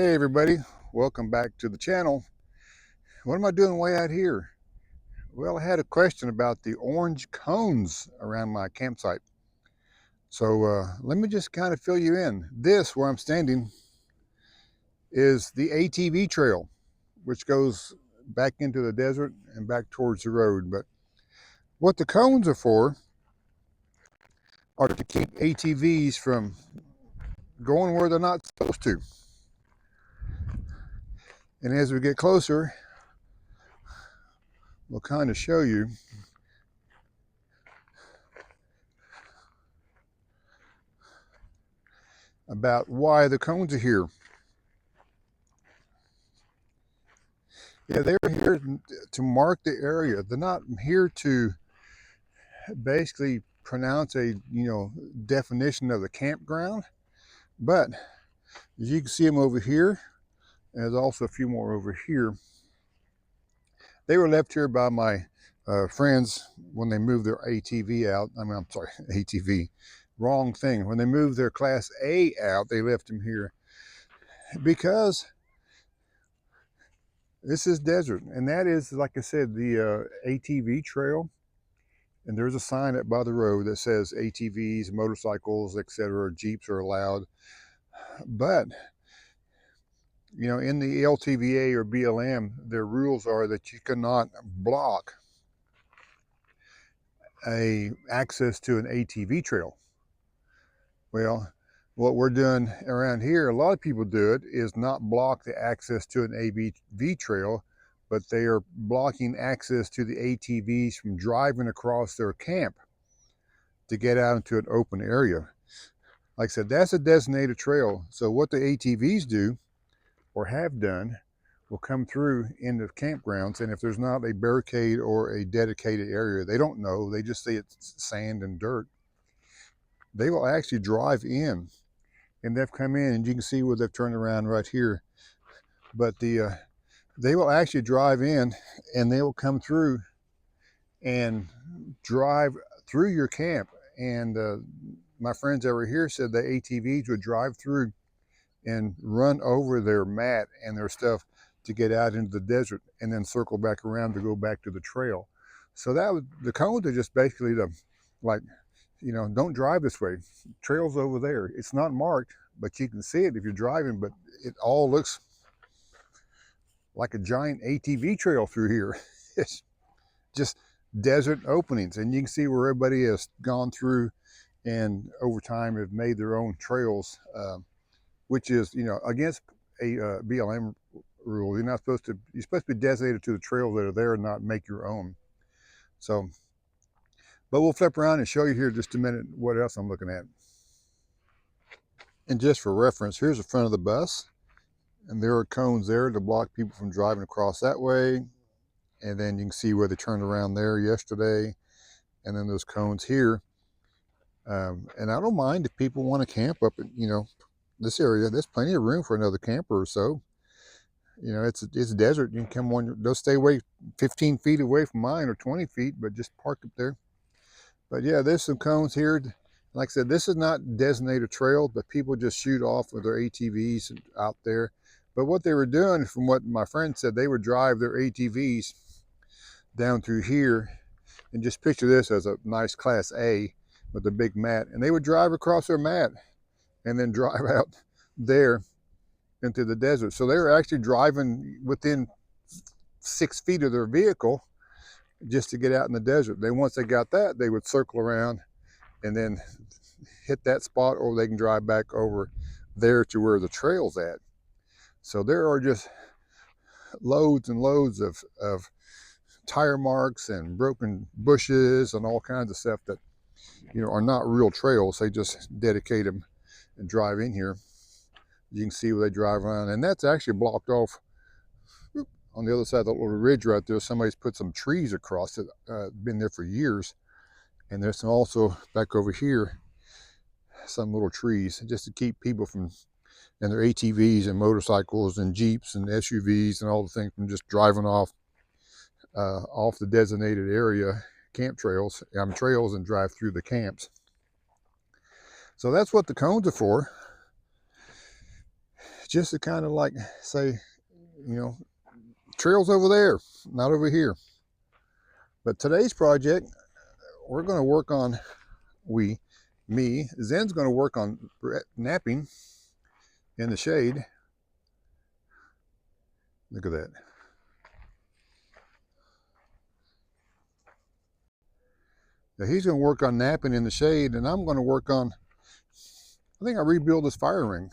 Hey everybody, welcome back to the channel. What am I doing way out here? Well, I had a question about the orange cones around my campsite. So let me just kind of fill you in. This, where I'm standing, is the ATV trail, which goes back into the desert and back towards the road. But what the cones are for are to keep ATVs from going where they're not supposed to. And as we get closer, we'll kind of show you about why the cones are here. Yeah, they're here to mark the area. They're not here to basically pronounce a definition of the campground. But as you can see them over here, and there's also a few more over here. They were left here by my friends when they moved their ATV out. I mean, I'm sorry, ATV, wrong thing. When they moved their Class A out, they left them here because this is desert, and that is, like I said, the ATV trail. And there's a sign up by the road that says ATVs, motorcycles, etc., Jeeps are allowed. But, in the LTVA or BLM, their rules are that you cannot block a access to an ATV trail. Well, what we're doing around here, a lot of people do it, is not block the access to an ATV trail, but they are blocking access to the ATVs from driving across their camp to get out into an open area. Like I said, that's a designated trail. So what the ATVs do or have done will come through into campgrounds, and if there's not a barricade or a dedicated area, they don't know, they just see it's sand and dirt, they will actually drive in. And they've come in, and you can see where they've turned around right here. But they will actually drive in, and they will come through and drive through your camp. And my friends over here said the ATVs would drive through and run over their mat and their stuff to get out into the desert, and then circle back around to go back to the trail. So that was, the cones are just basically to, like, don't drive this way. Trail's over there. It's not marked, but you can see it if you're driving, but it all looks like a giant ATV trail through here. It's just desert openings, and you can see where everybody has gone through and over time have made their own trails, which is, against a BLM rule. You're supposed to be designated to the trails that are there and not make your own. So, but we'll flip around and show you here just a minute what else I'm looking at. And just for reference, here's the front of the bus, and there are cones there to block people from driving across that way. And then you can see where they turned around there yesterday, and then those cones here. And I don't mind if people want to camp up in, this area. There's plenty of room for another camper or so. It's desert. You can come on, they'll stay away 15 feet away from mine or 20 feet, but just park up there. But yeah, there's some cones here. Like I said, this is not designated trail, but people just shoot off with their ATVs out there. But what they were doing, from what my friend said, they would drive their ATVs down through here, and just picture this as a nice Class A with a big mat, and they would drive across their mat and then drive out there into the desert. So they were actually driving within 6 feet of their vehicle just to get out in the desert. Then once they got that, they would circle around and then hit that spot, or they can drive back over there to where the trail's at. So there are just loads and loads of tire marks and broken bushes and all kinds of stuff that are not real trails. They just dedicate them and drive in here. You can see where they drive around, and that's actually blocked off on the other side of the little ridge right there. Somebody's put some trees across it, been there for years. And there's also back over here some little trees just to keep people from, and their ATVs and motorcycles and Jeeps and SUVs and all the things, from just driving off the designated area camp trails, and drive through the camps. So that's what the cones are for. just to kind of like say, you know, trails over there, not over here. But today's project, we're going to work on, Zen's going to work on napping in the shade. Look at that. Now he's going to work on napping in the shade, and I'm going to work on, I think I'll rebuild this fire ring.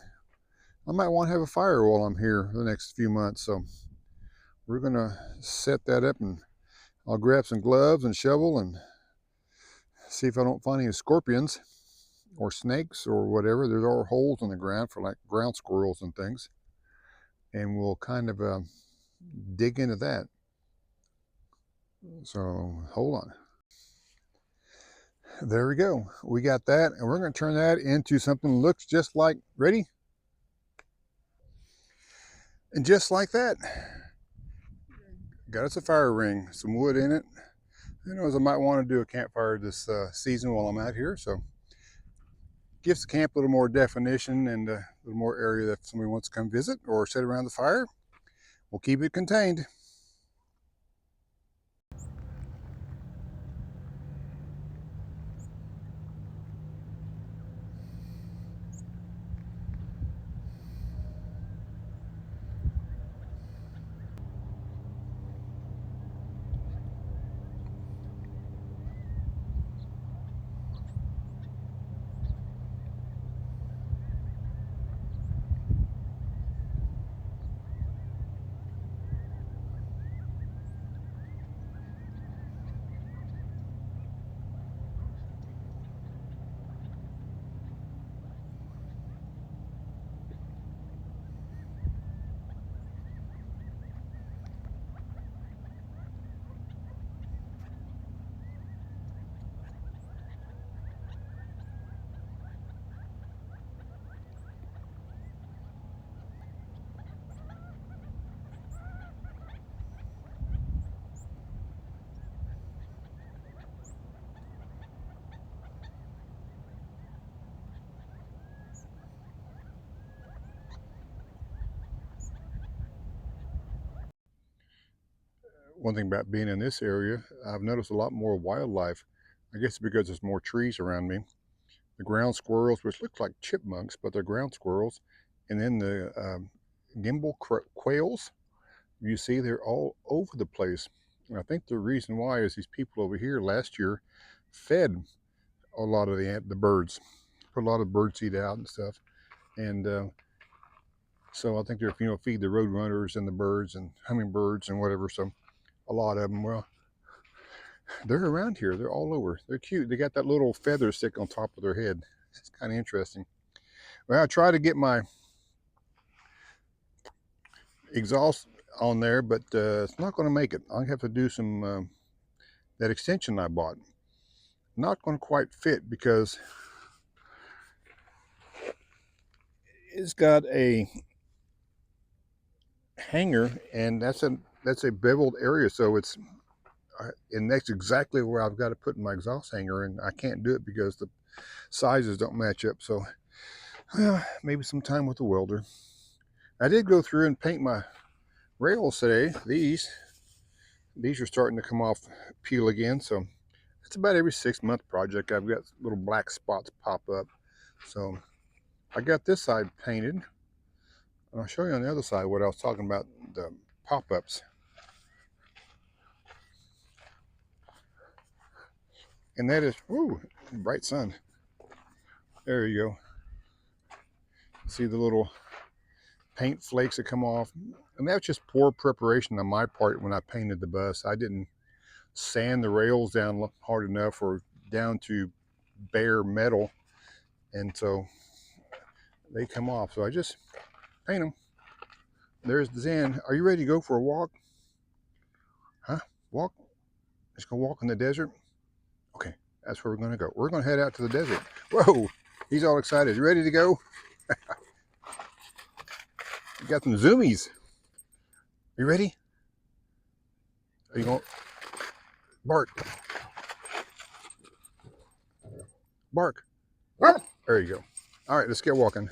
I might want to have a fire while I'm here the next few months, so we're going to set that up, and I'll grab some gloves and shovel and see if I don't find any scorpions or snakes or whatever. There's all holes in the ground for like ground squirrels and things, and we'll kind of dig into that. So hold on. There we go. We got that, and we're going to turn that into something that looks just like, ready? And just like that, got us a fire ring, some wood in it. Who knows, I might want to do a campfire this season while I'm out here, so gives the camp a little more definition and a little more area that somebody wants to come visit or sit around the fire. We'll keep it contained. One thing about being in this area, I've noticed a lot more wildlife. I guess because there's more trees around me. The ground squirrels, which look like chipmunks, but they're ground squirrels, and then the gimbal quails. You see, they're all over the place. And I think the reason why is these people over here last year fed a lot of the birds, put a lot of bird seed out and stuff, and so I think they're feed the roadrunners and the birds and hummingbirds and whatever. So a lot of them, well, they're around here. They're all over. They're cute. They got that little feather stick on top of their head. It's kind of interesting. Well, I try to get my exhaust on there, but it's not going to make it. I have to do some that extension I bought. Not going to quite fit because it's got a hanger, and that's a beveled area, so it's and that's exactly where I've got to put my exhaust hanger, and I can't do it because the sizes don't match up. So maybe some time with the welder. I did go through and paint my rails today. These are starting to come off, peel again, so it's about every 6-month project. I've got little black spots pop up. So I got this side painted, and I'll show you on the other side what I was talking about, the pop-ups. And that is, whoo, bright sun. There you go. See the little paint flakes that come off. And that's just poor preparation on my part when I painted the bus. I didn't sand the rails down hard enough or down to bare metal. And so they come off. So I just paint them. There's the Zen. Are you ready to go for a walk? Huh? Walk? Just gonna walk in the desert? Okay, that's where we're gonna go. We're gonna head out to the desert. Whoa, he's all excited. You ready to go? You got some zoomies. You ready? Are you going? Bark. Bark. There you go. All right, let's get walking.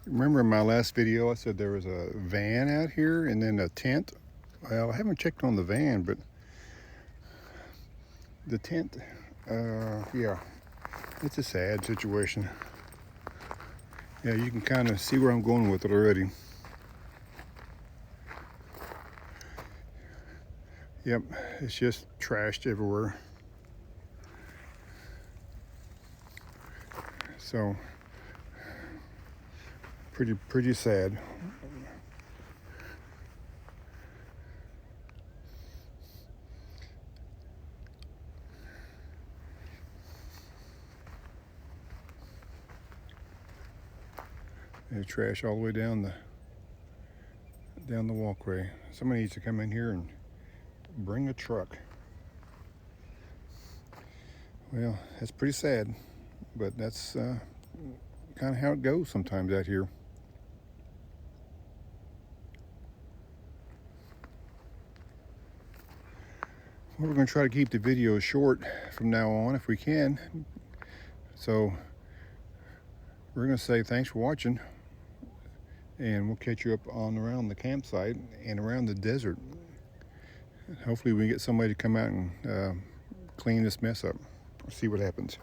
Remember in my last video I said there was a van out here and then a tent? Well, I haven't checked on the van, but the tent, yeah, it's a sad situation. Yeah, you can kind of see where I'm going with it already. Yep, it's just trashed everywhere. So, pretty sad. There's trash all the way down the walkway. Somebody needs to come in here and bring a truck. Well, that's pretty sad, but that's kind of how it goes sometimes out here. Well, we're going to try to keep the videos short from now on if we can. So we're going to say thanks for watching, and we'll catch you up on around the campsite and around the desert. Hopefully we can get somebody to come out and clean this mess up. See what happens.